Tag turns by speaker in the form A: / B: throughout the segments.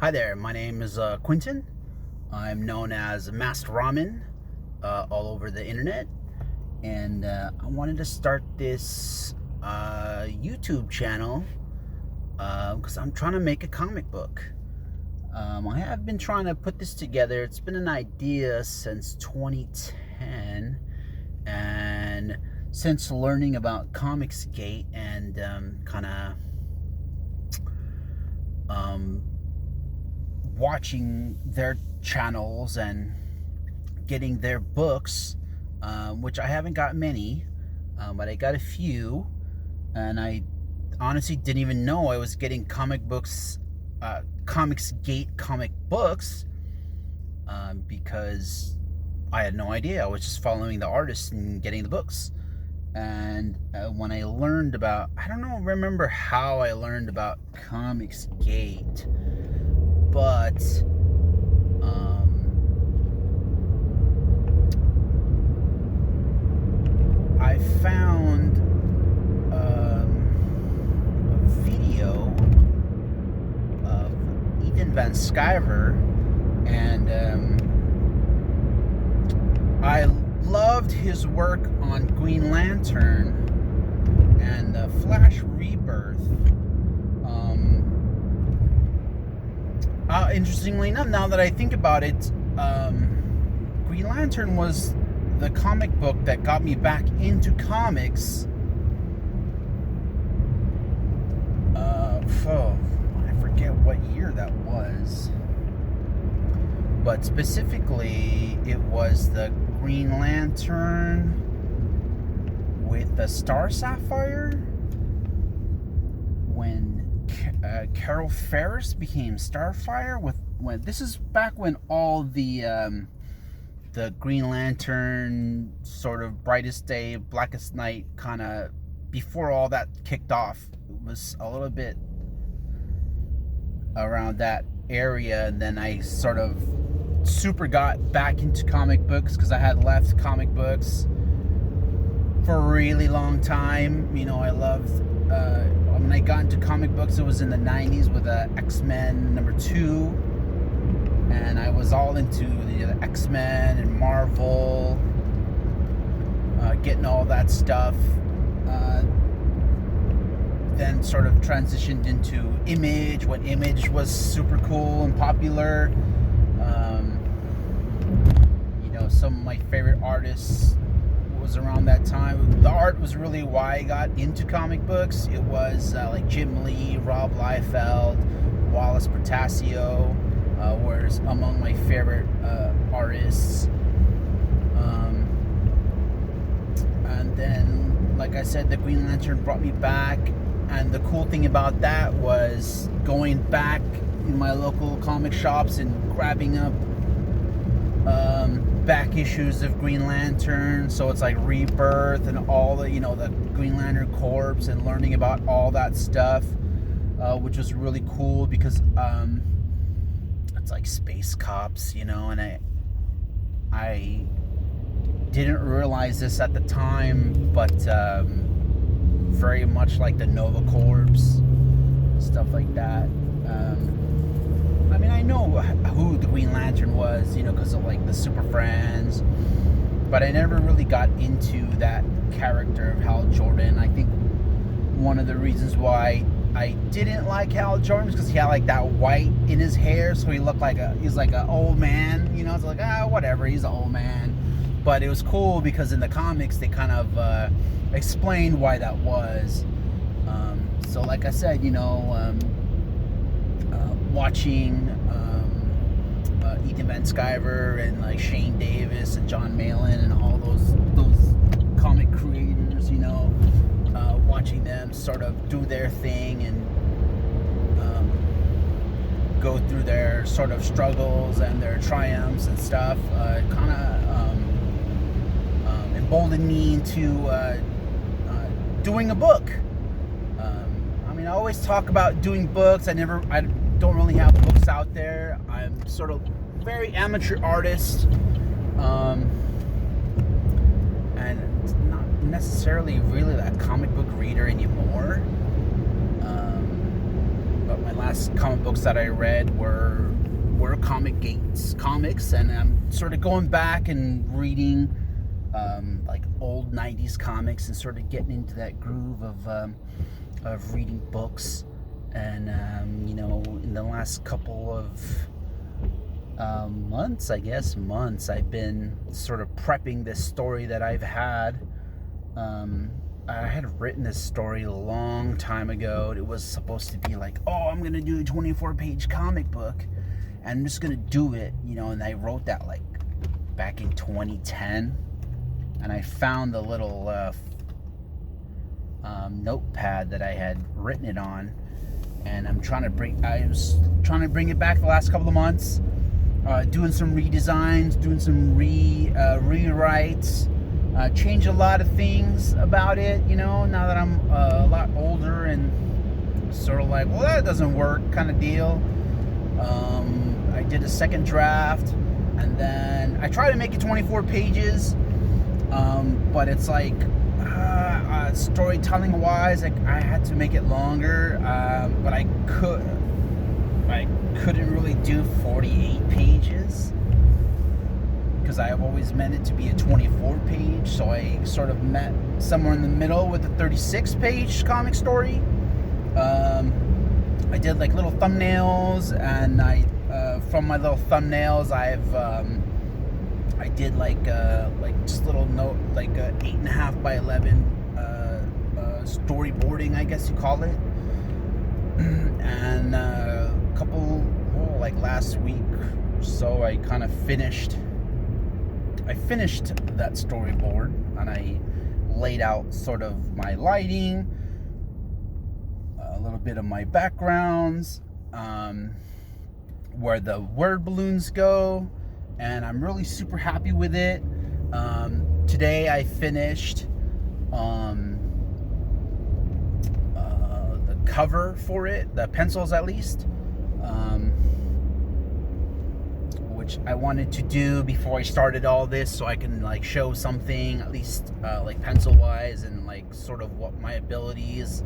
A: Hi there, my name is Quentin. I'm known as Master Ramen all over the internet, and I wanted to start this YouTube channel because I'm trying to make a comic book. I have been trying to put this together. It's been an idea since 2010, and since learning about Comicsgate and kind of watching their channels and getting their books, which I haven't got many, but I got a few, and I honestly didn't even know I was getting comic books, Comicsgate comic books, because I had no idea. I was just following the artists and getting the books. And when I learned about, I don't remember how I learned about Comicsgate, but I found a video of Ethan Van Sciver, and I loved his work on Green Lantern and Flash Rebirth. Interestingly enough, now that I think about it, Green Lantern was the comic book that got me back into comics. I forget what year that was, but specifically it was the Green Lantern with the Star Sapphire, when Carol Ferris became Starfire. When this is back when all the Green Lantern sort of brightest day, blackest night kind of, before all that kicked off. It was a little bit around that area, and then I sort of super got back into comic books because I had left comic books for a really long time. You know, I loved when I got into comic books, it was in the 90s with X-Men #2, and I was all into the X-Men and Marvel, getting all that stuff. Then sort of transitioned into Image when Image was super cool and popular. Some of my favorite artists was around that time. The art was really why I got into comic books. It was like Jim Lee, Rob Liefeld, Wallace Portacio, were among my favorite artists. And then, like I said, the Green Lantern brought me back. And the cool thing about that was going back in my local comic shops and grabbing up back issues of Green Lantern. So it's like Rebirth and all the, the Green Lantern Corps, and learning about all that stuff, which was really cool because it's like space cops, and I didn't realize this at the time, but very much like the Nova Corps, stuff like that. I know who the Green Lantern was, because of like the Super Friends, but I never really got into that character of Hal Jordan. I think one of the reasons why I didn't like Hal Jordan is because he had like that white in his hair, so he looked like he's like an old man, it's like, whatever, he's an old man. But it was cool because in the comics they kind of explained why that was. So like I said, watching Ethan Van Sciver and like Shane Davis and John Malin and all those comic creators, watching them sort of do their thing and go through their sort of struggles and their triumphs and stuff, kind of emboldened me into doing a book. I always talk about doing books. I don't really have books out there. I'm sort of very amateur artist, and not necessarily really that comic book reader anymore. but my last comic books that I read were Comic Gates comics, and I'm sort of going back and reading like old 90s comics and sort of getting into that groove of reading books. And in the last couple of months, I've been sort of prepping this story that I've had. I had written this story a long time ago. It was supposed to be like, oh, I'm gonna do a 24-page comic book, and I'm just gonna do it, and I wrote that like back in 2010, and I found the little notepad that I had written it on, and I was trying to bring it back the last couple of months, doing some redesigns, doing some rewrites, change a lot of things about it, now that I'm a lot older, and sort of like, well, that doesn't work kind of deal. I did a second draft, and then I tried to make it 24 pages, but it's like, storytelling wise, like, I had to make it longer, but I couldn't really do 48 pages, because I have always meant it to be a 24 page, so I sort of met somewhere in the middle with a 36 page comic story. I did like little thumbnails, and from my little thumbnails, I did like just little note, like 8.5 by 11 storyboarding, I guess you call it. And like last week or so, I kind of finished that storyboard, and I laid out sort of my lighting, a little bit of my backgrounds, where the word balloons go, and I'm really super happy with it. Today I finished the cover for it, the pencils at least, which I wanted to do before I started all this, so I can like show something at least like pencil wise, and like sort of what my abilities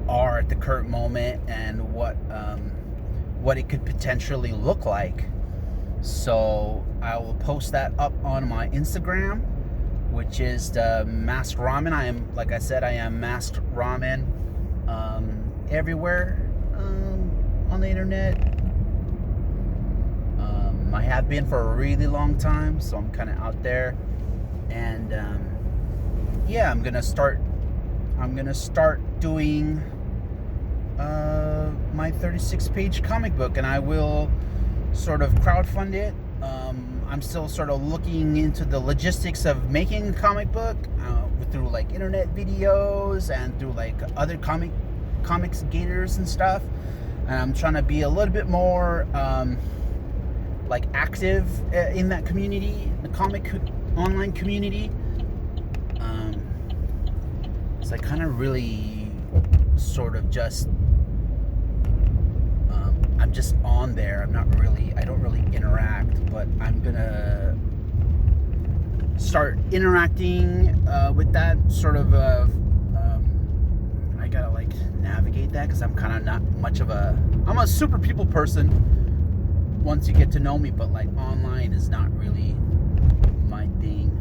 A: are at the current moment, and what it could potentially look like. So I will post that up on my Instagram, which is the Masked Ramen. I am Masked Ramen everywhere on the internet. I have been for a really long time, so I'm kind of out there. And yeah, I'm gonna start doing my 36-page comic book, and I will sort of crowdfund it. I'm still sort of looking into the logistics of making a comic book through like internet videos and through like other comics gators and stuff. And I'm trying to be a little bit more like active in that community, the comic online community. So I kind of really sort of just I'm just on there. I don't really interact, but I'm gonna start interacting with that sort of. I gotta like navigate that, because I'm kind of not much of I'm a super people person once you get to know me, but like online is not really my thing.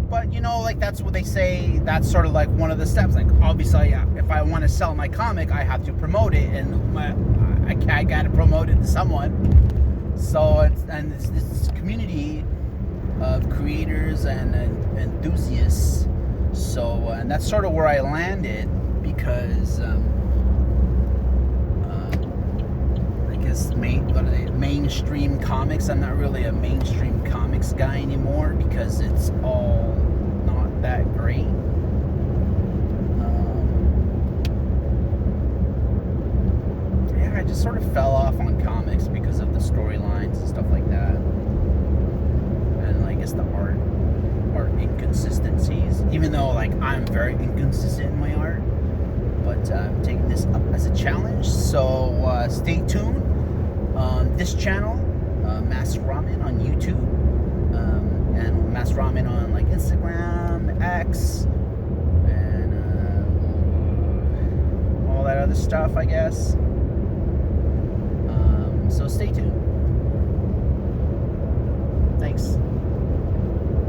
A: But like that's what they say. That's sort of like one of the steps. Like obviously, if I want to sell my comic, I have to promote it, and I gotta promote it to someone. So it's this community of creators and enthusiasts. So and that's sort of where I landed, because I guess mainstream comics. I'm not really a mainstream comics guy anymore, because it's all not that great. Yeah, I just sort of fell off on comics because of the storylines and stuff like that, and I guess the art inconsistencies. Even though like I'm very inconsistent in my art, but I'm taking this up as a challenge. So stay tuned on this channel, Masked Ramen on YouTube, and Masked Ramen on like Instagram, X, stuff, I guess.